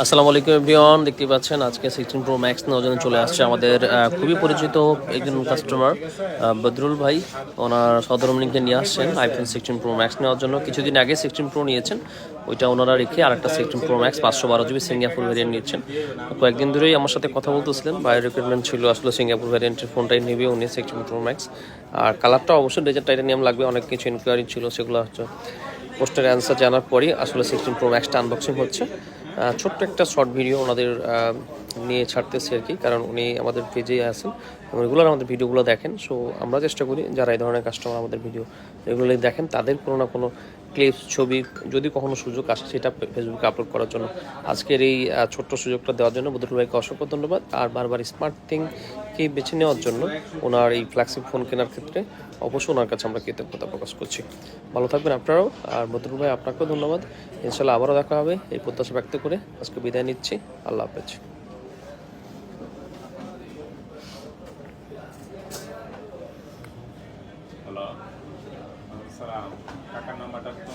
আসসালামু আলাইকুম এভরিওয়ান, দেখতে পাচ্ছেন আজকে 16 প্রো ম্যাক্স নেওয়ার জন্য চলে আসছে আমাদের খুবই পরিচিত একজন কাস্টমার বদরুল ভাই। ওনার সদরম লিঙ্কে নিয়ে আসছেন আইফোন 16 প্রো ম্যাক্স নেওয়ার জন্য। কিছুদিন আগে 16 প্রো নিয়েছেন, ওইটা ওনারা রেখে আরেকটা 16 pro max 512 GB Singapore variant নিচ্ছেন। কয়েকদিন ধরেই আমার সাথে কথা বলতেছিলেন, বাইরের রিকোয়ারমেন্ট ছিল আসলে সিঙ্গাপুর ভ্যারিয়েন্টের ফোনটাই নেবে উনি 16 প্রো ম্যাক্স। আর কালারটা অবশ্যই ডেজার্ট টাইটানিয়াম লাগবে, অনেক কিছু ইনকোয়ারি ছিল, সেগুলো হচ্ছে পোস্টের অ্যান্সার জানার পরই আসলে 16 প্রো ম্যাক্সটা আনবক্সিং হচ্ছে। ছোট্ট একটা শর্ট ভিডিও ওনাদের নিয়ে ছাড়তেছি আর কি, কারণ উনি আমাদের পেজেই আছেন এবং রেগুলার আমাদের ভিডিওগুলো দেখেন। সো আমরা চেষ্টা করি যারা এই ধরনের কাস্টমার আমাদের ভিডিও রেগুলারলি দেখেন তাদের কোনো না কোনো ক্লিপস, ছবি যদি কখনো সুযোগ আসে সেটা ফেসবুকে আপলোড করার জন্য। আজকের এই ছোট্ট সুযোগটা দেওয়ার জন্য বদরুল ভাইকে অসংখ্য ধন্যবাদ। আর বারবার স্মার্ট থিংকে বেছে নেওয়ার জন্য ওনার এই ফ্ল্যাগশিপ ফোন কেনার ক্ষেত্রে অবশ্যই ওনার কাছে আমরা কৃতজ্ঞতা প্রকাশ করছি। ভালো থাকবেন আপনারাও। আর বদরুল ভাই আপনাকেও ধন্যবাদ। ইনশাল্লাহ আবারও দেখা হবে এই প্রত্যাশা ব্যক্ত করে আজকে বিদায় নিচ্ছি। আল্লাহ হাফেজ। হ্যালো, সালাম। কাকার নাম্বারটা তো